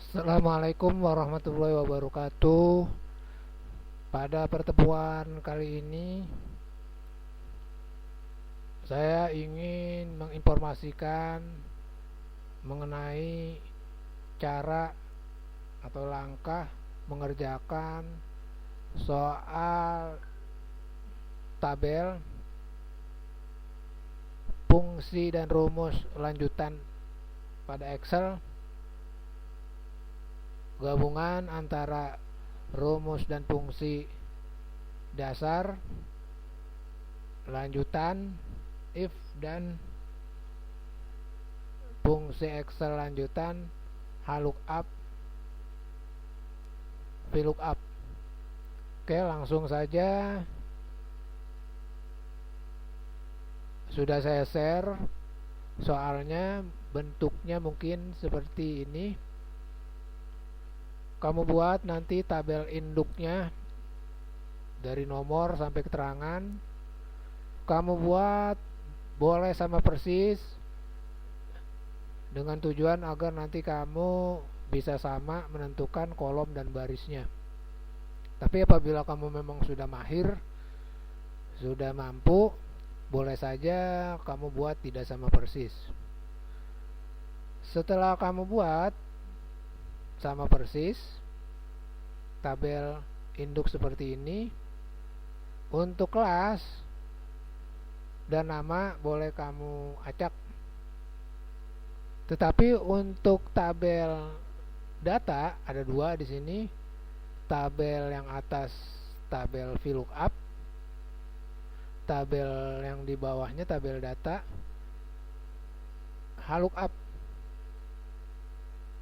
Assalamualaikum warahmatullahi wabarakatuh. Pada pertemuan kali ini saya ingin menginformasikan mengenai cara atau langkah mengerjakan soal tabel, fungsi dan rumus lanjutan pada Excel, gabungan antara rumus dan fungsi dasar, lanjutan, if, dan fungsi Excel lanjutan, lookup, VLOOKUP. Oke, langsung saja. Sudah saya share soalnya, bentuknya mungkin seperti ini. Kamu buat nanti tabel induknya dari nomor sampai keterangan. Kamu buat boleh sama persis dengan tujuan agar nanti kamu bisa sama menentukan kolom dan barisnya. Tapi apabila kamu memang sudah mahir, sudah mampu, boleh saja kamu buat tidak sama persis. Setelah kamu buat sama persis tabel induk seperti ini, untuk kelas dan nama boleh kamu acak. Tetapi untuk tabel data ada dua di sini. Tabel yang atas tabel VLOOKUP, tabel yang di bawahnya tabel data lookup.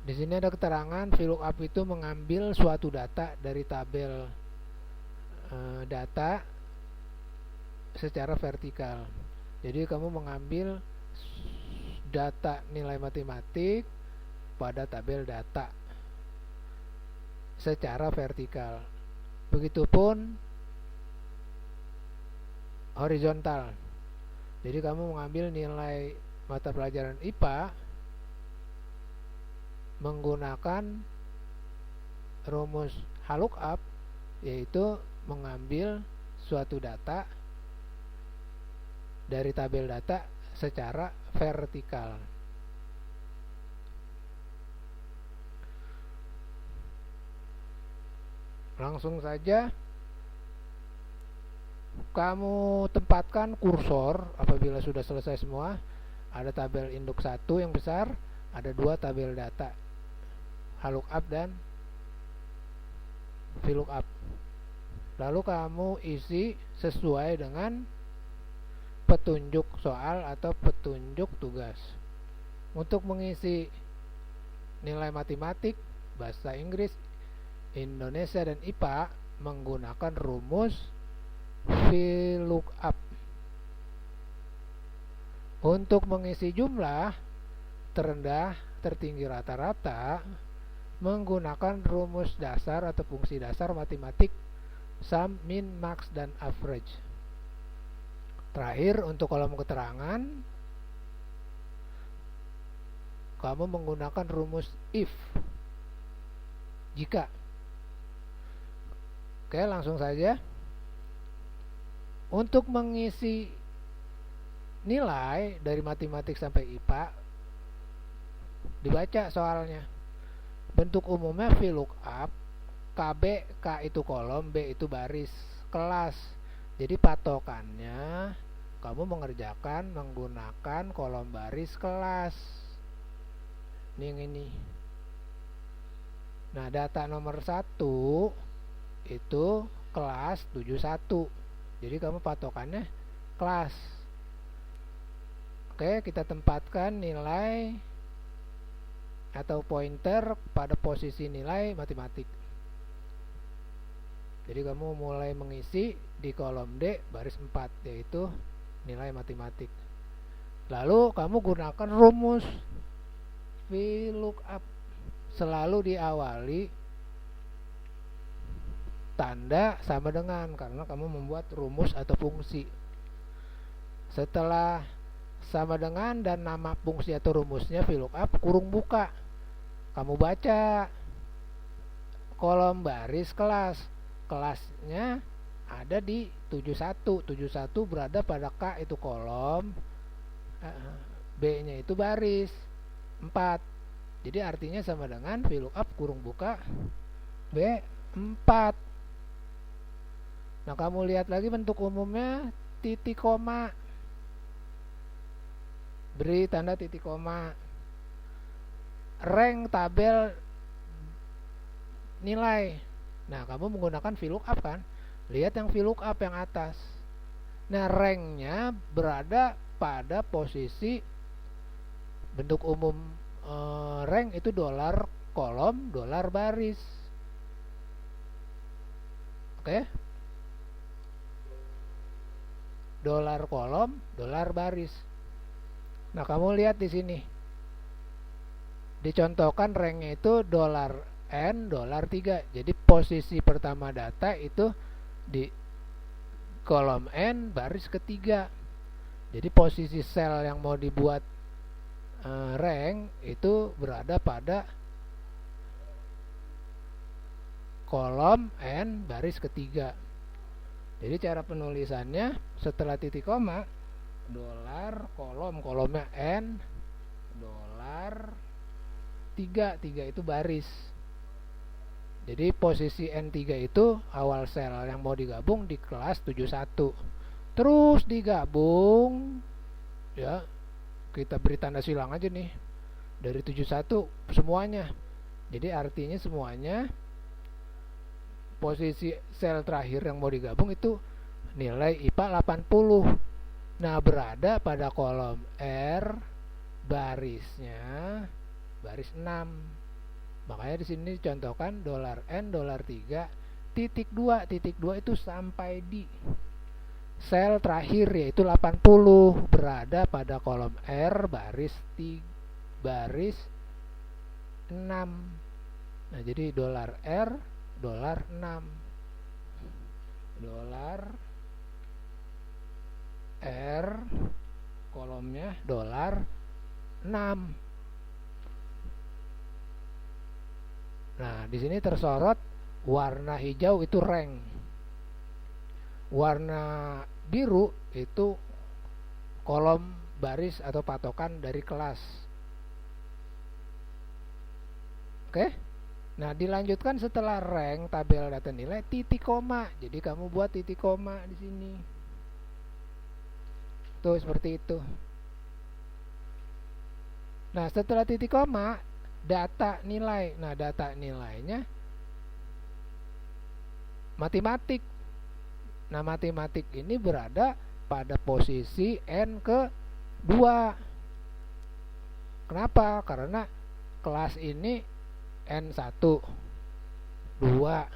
Di sini ada keterangan VLOOKUP itu mengambil suatu data dari tabel data secara vertikal. Jadi kamu mengambil data nilai matematik pada tabel data secara vertikal. Begitupun horizontal. Jadi kamu mengambil nilai mata pelajaran IPA menggunakan rumus lookup, yaitu mengambil suatu data dari tabel data secara vertikal. Langsung saja kamu tempatkan kursor apabila sudah selesai semua. Ada tabel induk 1 yang besar, ada dua tabel data lookup dan VLOOKUP. Lalu kamu isi sesuai dengan petunjuk soal atau petunjuk tugas. Untuk mengisi nilai matematik, bahasa Inggris, Indonesia, dan IPA menggunakan rumus VLOOKUP. Untuk mengisi jumlah terendah, tertinggi, rata-rata menggunakan rumus dasar atau fungsi dasar matematik sum, min, max, dan average. Terakhir, untuk kolom keterangan kamu menggunakan rumus if, jika. Oke, langsung saja. Untuk mengisi nilai dari matematik sampai IPA, dibaca soalnya. Bentuk umumnya VLOOKUP, KB, K itu kolom, B itu baris, kelas. Jadi patokannya kamu mengerjakan menggunakan kolom baris kelas. Ini yang ini. Nah, data nomor 1 itu kelas 71. Jadi kamu patokannya kelas. Oke, kita tempatkan nilai atau pointer pada posisi nilai matematik. Jadi kamu mulai mengisi di kolom D baris 4, yaitu nilai matematik. Lalu kamu gunakan rumus VLOOKUP. Selalu diawali tanda sama dengan, karena kamu membuat rumus atau fungsi. Setelah sama dengan dan nama fungsi atau rumusnya VLOOKUP kurung buka. Kamu baca kolom baris kelas. Kelasnya ada di 71. 71 berada pada K itu kolom, B-nya itu baris 4. Jadi artinya sama dengan VLOOKUP kurung buka B4. Nah, kamu lihat lagi bentuk umumnya titik koma. Beri tanda titik koma. Rank tabel nilai. Nah, kamu menggunakan VLOOKUP kan? Lihat yang VLOOKUP yang atas. Nah, ranknya berada pada posisi bentuk umum rank itu dolar kolom, dolar baris. Oke? Dolar kolom, dolar baris. Nah, kamu lihat di sini. Dicontohkan ranknya itu dolar N, dolar 3. Jadi posisi pertama data itu di kolom N, baris ketiga. Jadi posisi sel yang mau dibuat rank itu berada pada kolom N, baris ketiga. Jadi cara penulisannya setelah titik koma, dolar kolom, kolomnya N, dolar 3, 3 itu baris. Jadi posisi N3 itu awal sel yang mau digabung di kelas 71. Terus digabung, ya kita beri tanda silang aja nih, dari 71 semuanya. Jadi artinya semuanya posisi sel terakhir yang mau digabung itu nilai IPA 80. Nah, berada pada kolom R, barisnya baris 6. Makanya di sini dicontohkan dolar N, dolar 3, titik 2. Titik 2 itu sampai di sel terakhir yaitu 80, berada pada kolom R, baris 6. Nah, jadi dolar R, dolar 6. Dolar R, kolomnya dolar 6. Nah, di sini tersorot warna hijau itu rank. Warna biru itu kolom baris atau patokan dari kelas. Oke? Nah, dilanjutkan setelah rank tabel data nilai titik koma. Jadi kamu buat titik koma di sini. Tuh seperti itu. Nah, setelah titik koma data nilai. Nah, data nilainya matematik. Nah, matematik ini berada pada posisi N ke 2. Kenapa? Karena kelas ini N1, 2, 3,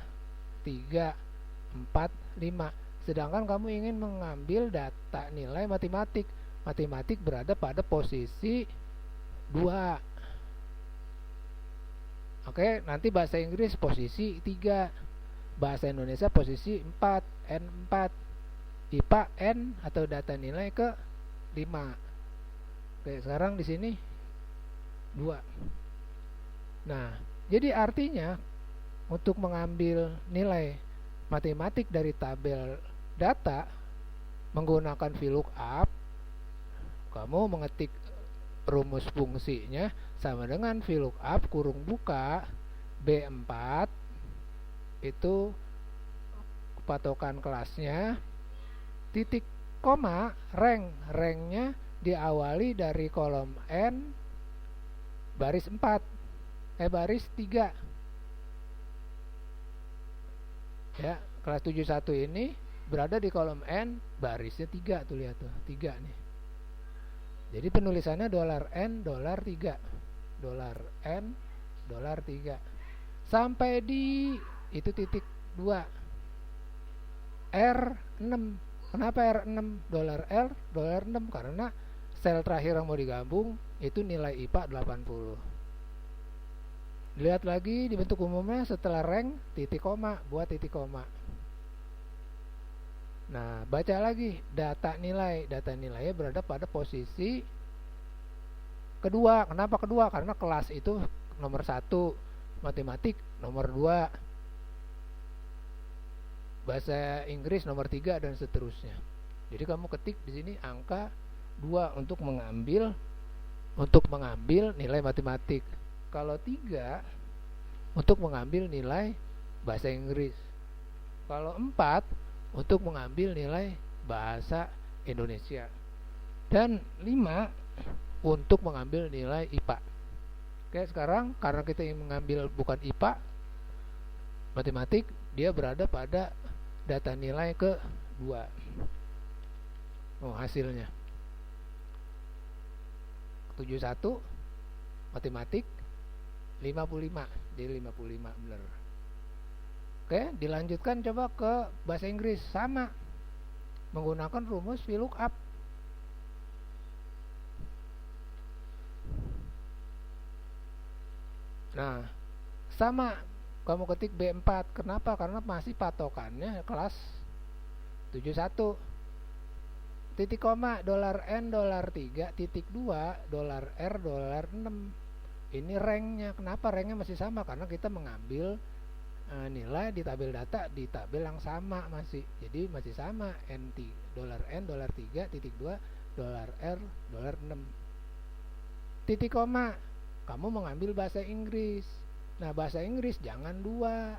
4, 5. Sedangkan kamu ingin mengambil data nilai matematik. Matematik berada pada posisi 2. Oke, nanti bahasa Inggris posisi 3, bahasa Indonesia posisi 4, N4, IPA N atau data nilai ke 5. Oke, sekarang di sini 2. Nah, jadi artinya untuk mengambil nilai matematik dari tabel data menggunakan VLOOKUP, kamu mengetik rumus fungsinya sama dengan VLOOKUP kurung buka B4 itu patokan kelasnya, titik koma ranknya diawali dari kolom N, baris 4, baris 3. Ya, kelas 71 ini berada di kolom N, barisnya 3 tuh, lihat tuh, 3 nih. Jadi penulisannya dolar N, dolar 3. Dolar N, dolar 3. Sampai di itu titik 2. R6. Kenapa R6? Dolar R, dolar 6 karena sel terakhir yang mau digabung itu nilai IPA 80. Lihat lagi di bentuk umumnya setelah rank titik koma, buat titik koma. Nah, baca lagi data nilai. Data nilainya berada pada posisi kedua. Kenapa kedua? Karena kelas itu nomor 1 matematik, nomor 2 bahasa Inggris, nomor 3 dan seterusnya. Jadi kamu ketik di sini angka 2 untuk mengambil nilai matematik. Kalau 3 untuk mengambil nilai bahasa Inggris. Kalau 4 untuk mengambil nilai bahasa Indonesia. Dan 5 untuk mengambil nilai IPA. Oke, sekarang karena kita ingin mengambil bukan IPA, matematik, dia berada pada data nilai ke-2. Hasilnya 71 matematik 55, jadi 55 benar. Oke, dilanjutkan coba ke bahasa Inggris, sama menggunakan rumus VLOOKUP. Nah, sama kamu ketik B4. Kenapa? Karena masih patokannya kelas 71. Titik koma $N $3 titik 2 $R $6. Ini ranknya. Kenapa ranknya masih sama? Karena kita mengambil nilai di tabel data di tabel yang sama masih. Jadi masih sama $N $3 titik 2 $R $6. Titik koma, kamu mengambil bahasa Inggris. Nah, bahasa Inggris jangan 2.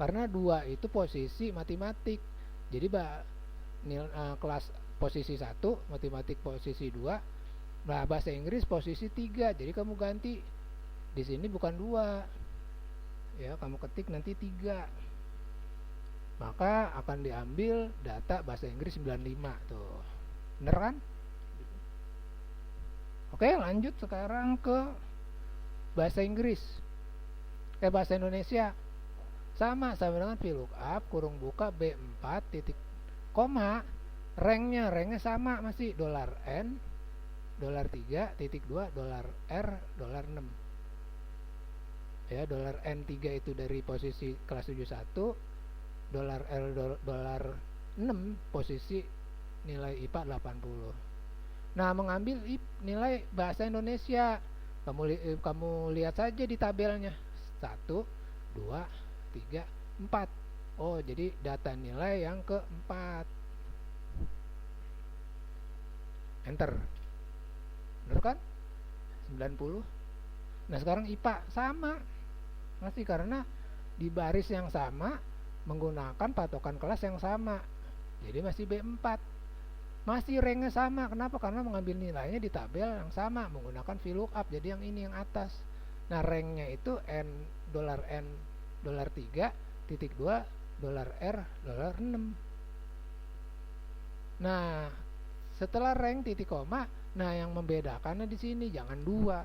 Karena 2 itu posisi matematik. Jadi kelas posisi 1, matematik posisi 2. Nah, bahasa Inggris posisi 3. Jadi kamu ganti di sini bukan 2. Ya, kamu ketik nanti 3. Maka akan diambil data bahasa Inggris 95 tuh. Bener kan? Oke, lanjut sekarang ke bahasa Inggris. Bahasa Indonesia. Sama dengan VLOOKUP kurung buka B4 titik koma, ranknya sama masih $N $3 titik 2 $R $6. Ya, $N3 itu dari posisi kelas 71, $R $6 posisi nilai IPA 80. Nah, mengambil nilai bahasa Indonesia, kamu lihat saja di tabelnya 1, 2, 3, 4. Oh, jadi data nilai yang keempat. Enter. Benar kan? 90. Nah, sekarang IPA sama. Masih karena di baris yang sama menggunakan patokan kelas yang sama. Jadi masih B4. Masih ranknya sama. Kenapa? Karena mengambil nilainya di tabel yang sama menggunakan VLOOKUP. Jadi yang ini yang atas. Nah, ranknya itu $N $3 titik 2 $R $6. Nah, setelah rank titik koma, nah yang membedakannya di sini jangan 2.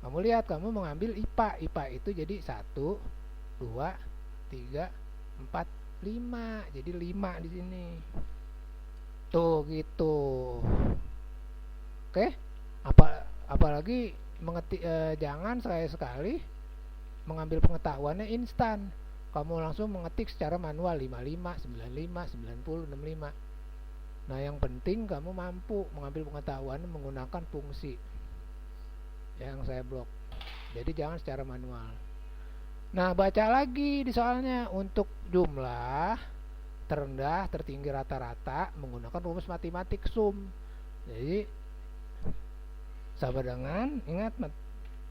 Kamu lihat, kamu mengambil IPA. IPA itu jadi 1, 2, 3, 4, 5. Jadi 5 di sini. Tuh gitu. Oke? Apalagi jangan sekali-sekali mengambil pengetahuannya instan. Kamu langsung mengetik secara manual 55, 95, 90, 65. Nah, yang penting kamu mampu mengambil pengetahuan menggunakan fungsi yang saya blok. Jadi jangan secara manual. Nah, baca lagi di soalnya. Untuk jumlah terendah, tertinggi, rata-rata menggunakan rumus matematik sum. Jadi sama dengan, ingat,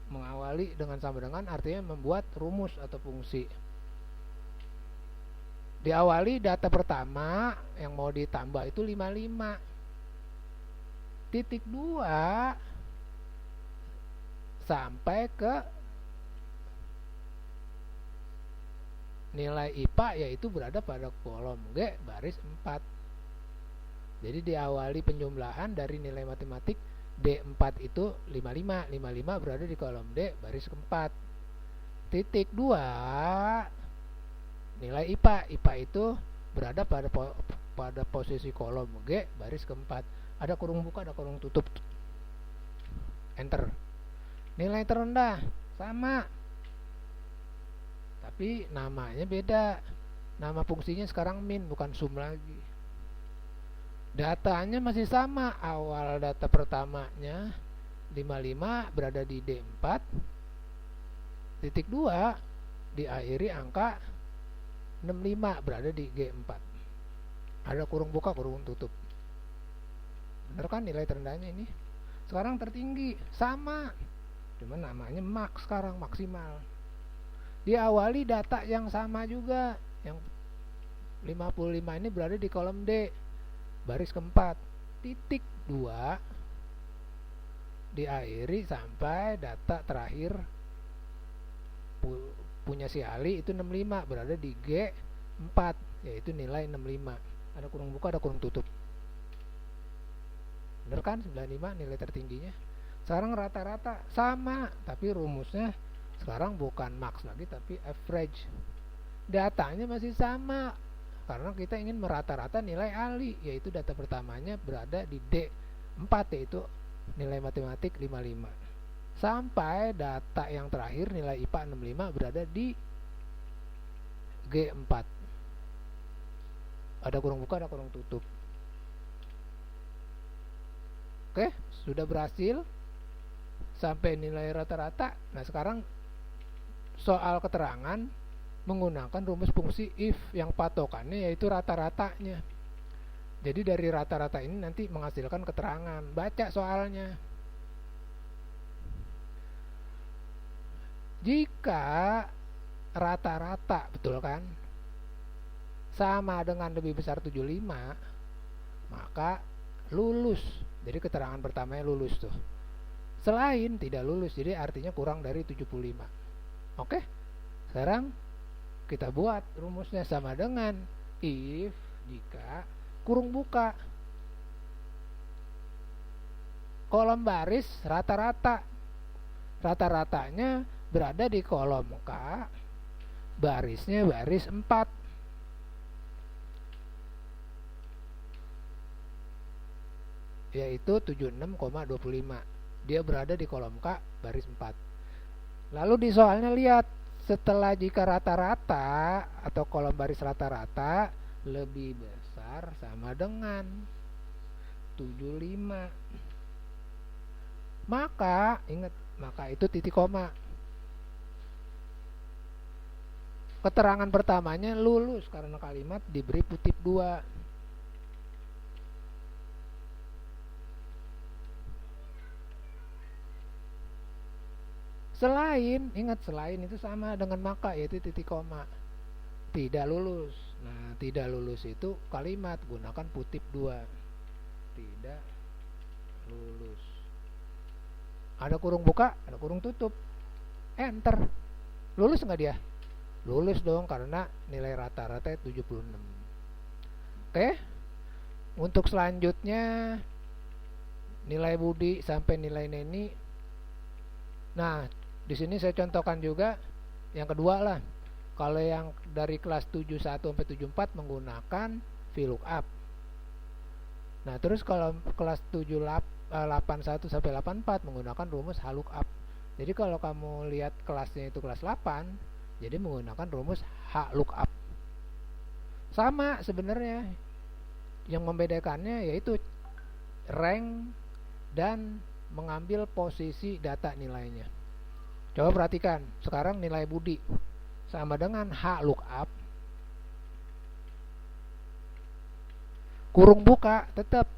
mengawali dengan sama dengan artinya membuat rumus atau fungsi. Diawali data pertama yang mau ditambah itu 55. Titik 2 sampai ke nilai IPA, yaitu berada pada kolom G baris 4. Jadi diawali penjumlahan dari nilai matematik D4 itu 55. 55 berada di kolom D baris keempat. Titik 2 nilai IPA. IPA itu berada pada posisi kolom G baris keempat. Ada kurung buka, ada kurung tutup. Enter. Nilai terendah sama, tapi namanya beda. Nama fungsinya sekarang min, bukan sum lagi. Datanya masih sama. Awal data pertamanya 55 berada di D4. Titik 2 diakhiri angka 65 berada di G4. Ada kurung buka, kurung tutup. Bener kan nilai terendahnya ini? Sekarang tertinggi, sama. Cuman namanya max sekarang, maksimal. Diawali data yang sama juga. Yang 55 ini berada di kolom D, baris keempat. Titik 2 diakhiri sampai data terakhir punya si Ali itu 65 berada di G4, yaitu nilai 65. Ada kurung buka, ada kurung tutup. Bener kan 95 nilai tertingginya? Sekarang rata-rata sama, tapi rumusnya sekarang bukan max lagi tapi average. Datanya masih sama karena kita ingin merata-rata nilai Ali, yaitu data pertamanya berada di D4, yaitu nilai matematik 55. Sampai data yang terakhir nilai IPA 65 berada di G4. Ada kurung buka, ada kurung tutup. Oke, sudah berhasil sampai nilai rata-rata. Nah, sekarang soal keterangan menggunakan rumus fungsi if yang patokannya yaitu rata-ratanya. Jadi dari rata-rata ini nanti menghasilkan keterangan. Baca soalnya. Jika rata-rata, betul kan, sama dengan lebih besar 75, maka lulus. Jadi keterangan pertamanya lulus tuh. Selain tidak lulus, jadi artinya kurang dari 75. Oke? Sekarang kita buat rumusnya sama dengan if jika kurung buka kolom baris rata-rata. Rata-ratanya berada di kolom K, barisnya baris 4. Yaitu 76,25. Dia berada di kolom K, baris 4. Lalu di soalnya lihat, setelah jika rata-rata atau kolom baris rata-rata lebih besar sama dengan 75, maka ingat, maka itu titik koma. Keterangan pertamanya lulus karena kalimat diberi kutip 2. Selain, ingat selain itu sama dengan maka, yaitu titik koma. Tidak lulus. Nah, tidak lulus itu kalimat gunakan kutip 2. Tidak lulus. Ada kurung buka, ada kurung tutup. Enter. Lulus nggak dia? Lulus dong karena nilai rata-rata 76. Oke. Untuk selanjutnya nilai Budi sampai nilai Neni. Nah, di sini saya contohkan juga yang kedua lah. Kalau yang dari kelas 71 sampai 74 menggunakan VLOOKUP. Nah, terus kalau kelas 81 sampai 84 menggunakan rumus HLOOKUP. Jadi kalau kamu lihat kelasnya itu kelas 8, jadi menggunakan rumus HLOOKUP. Sama sebenarnya. Yang membedakannya yaitu rank dan mengambil posisi data nilainya. Coba perhatikan, sekarang nilai Budi sama dengan HLOOKUP. Kurung buka tetap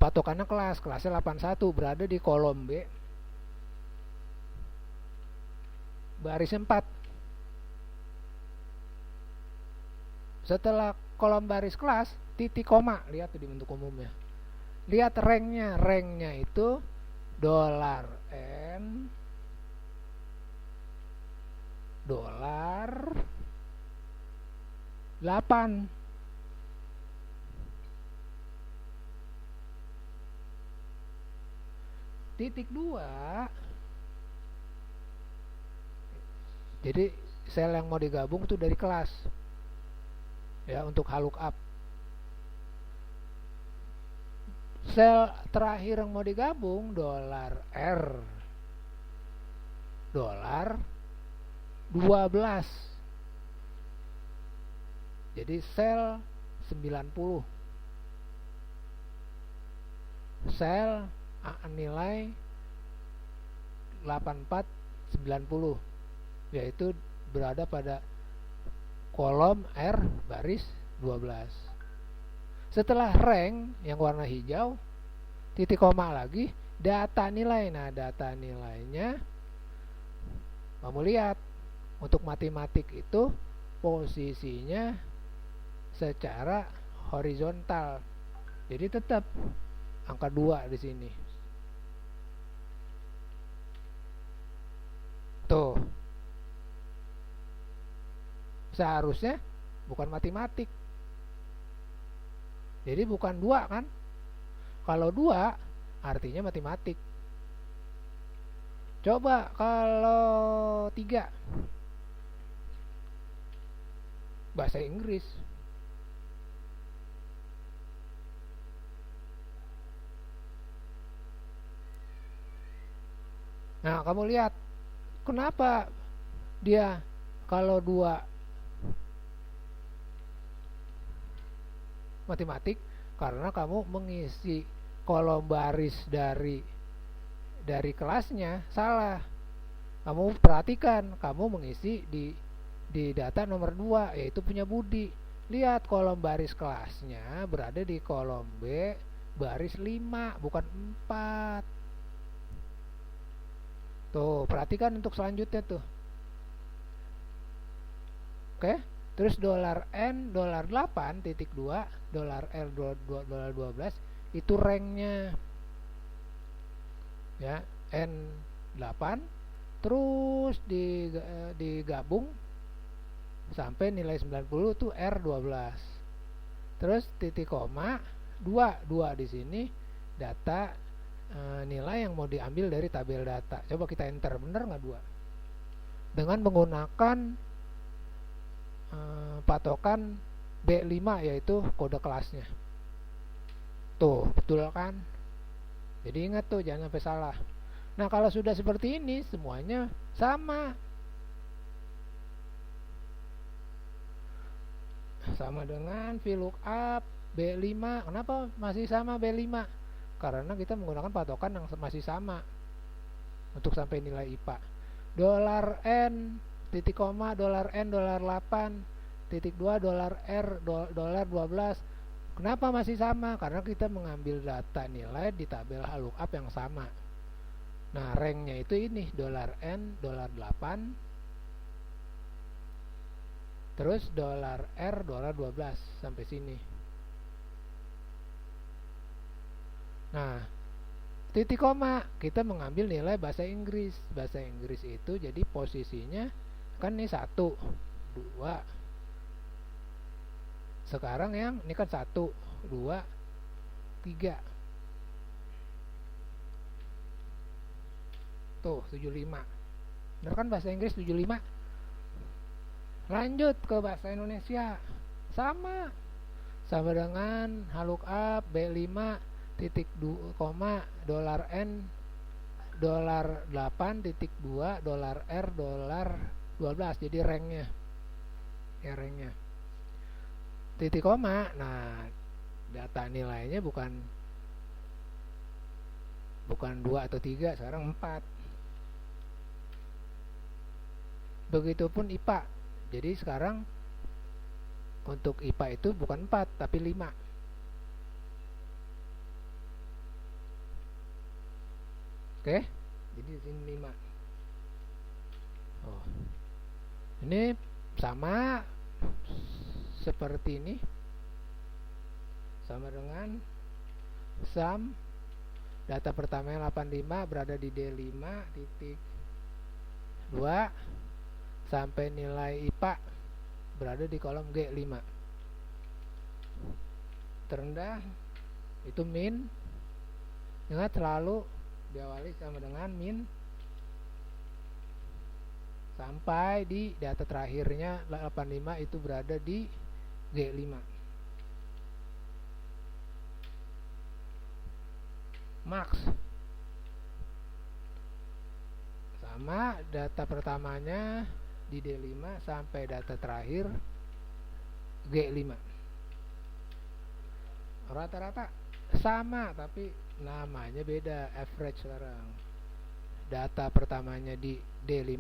patokannya kelasnya 81 berada di kolom B, baris 4. Setelah kolom baris kelas, titik koma, lihat tuh di bentuk umumnya. Lihat ranknya itu $N $8. Titik 2. Jadi sel yang mau digabung itu dari kelas. Ya, untuk HLOOKUP. Sel terakhir yang mau digabung $R $12. Jadi sel 90. Sel nilai 8490, yaitu berada pada kolom R baris 12. Setelah rank yang warna hijau, titik koma lagi, data nilai. Nah, data nilainya kamu lihat untuk matematik itu posisinya secara horizontal. Jadi tetap angka 2 di sini. Tuh. Seharusnya bukan matematik. Jadi bukan 2 kan? Kalau 2 artinya matematik. Coba kalau 3 bahasa Inggris. Nah, kamu lihat kenapa dia kalau 2 matematik, karena kamu mengisi kolom baris dari kelasnya salah. Kamu perhatikan, kamu mengisi di data nomor 2, yaitu punya Budi. Lihat kolom baris kelasnya berada di kolom B baris 5, bukan 4. Tuh, perhatikan untuk selanjutnya tuh. Oke, terus $N, $8.2, $R, $12 itu ranknya. Ya, N8 terus digabung sampai nilai 90 tuh R12. Terus titik koma 2 di sini data nilai yang mau diambil dari tabel data. Coba kita enter, bener nggak 2? Dengan menggunakan patokan B5, yaitu kode kelasnya. Tuh, betul kan? Jadi ingat tuh, jangan sampai salah. Nah, kalau sudah seperti ini semuanya sama. Sama dengan VLOOKUP B5. Kenapa masih sama B5? Karena kita menggunakan patokan yang masih sama untuk sampai nilai IPA. $N, titik koma, $N, $8, titik 2, $R, $12. Kenapa masih sama? Karena kita mengambil data nilai di tabel lookup yang sama. Nah, ranknya itu ini $N, $8, terus $R, $12 sampai sini. Nah, titik koma kita mengambil nilai bahasa Inggris. Bahasa Inggris itu jadi posisinya kan ini 1, 2. Sekarang yang ini kan 1, 2, 3. Tuh 75. Benar kan bahasa Inggris 75? Lanjut ke bahasa Indonesia. Sama dengan lookup B5 titik 2 koma $N, $8 titik 2, $R, $12. Jadi ranknya ya, ranknya titik koma. Nah, data nilainya bukan 2 atau 3, sekarang 4. Begitupun IPA. Jadi sekarang untuk IPA itu bukan 4 tapi 5. Oke, jadi di sini 5. Oh, ini sama seperti ini, sama dengan sum data pertamanya 85 berada di D5 titik 2 sampai nilai IPA berada di kolom G5. Terendah itu min. Ingat selalu diawali sama dengan min sampai di data terakhirnya 85 itu berada di G5. Max sama data pertamanya di D5 sampai data terakhir G5. Rata-rata sama tapi namanya beda, average sekarang. data pertamanya di D5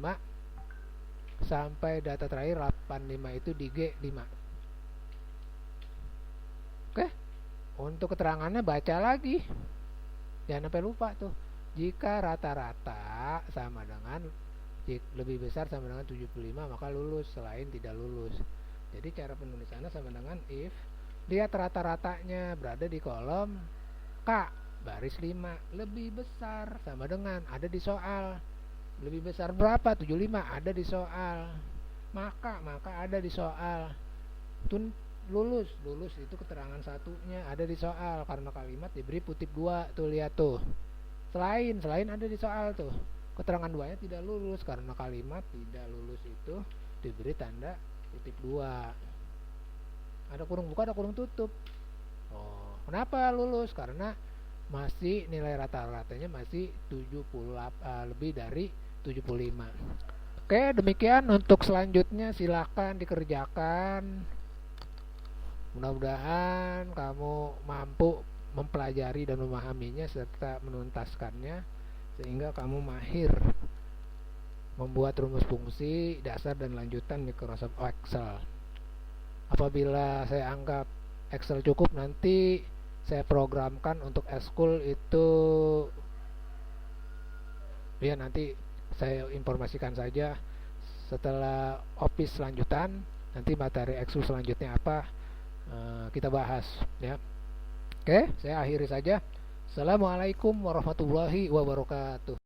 sampai data terakhir 85 itu di G5. Oke, untuk keterangannya baca lagi, jangan sampai lupa tuh. Jika rata-rata sama dengan lebih besar sama dengan 75 maka lulus, selain tidak lulus. Jadi cara penulisannya sama dengan if lihat rata-ratanya berada di kolom K baris 5 lebih besar sama dengan ada di soal. Lebih besar berapa? 75 ada di soal. Maka ada di soal. Lulus itu keterangan satunya ada di soal karena kalimat diberi kutip 2 tuh, lihat tuh. Selain ada di soal tuh. Keterangan 2-nya tidak lulus karena kalimat tidak lulus itu diberi tanda kutip 2. Ada kurung buka, ada kurung tutup. Oh, kenapa lulus? Karena masih nilai rata-ratanya masih 78, lebih dari 75. Oke, demikian untuk selanjutnya silakan dikerjakan. Mudah-mudahan kamu mampu mempelajari dan memahaminya serta menuntaskannya sehingga kamu mahir membuat rumus fungsi dasar dan lanjutan Microsoft Excel. Apabila saya anggap Excel cukup, nanti saya programkan untuk School itu ya, nanti saya informasikan saja setelah Office lanjutan. Nanti materi Excel selanjutnya apa kita bahas ya. Oke, saya akhiri saja. Assalamualaikum warahmatullahi wabarakatuh.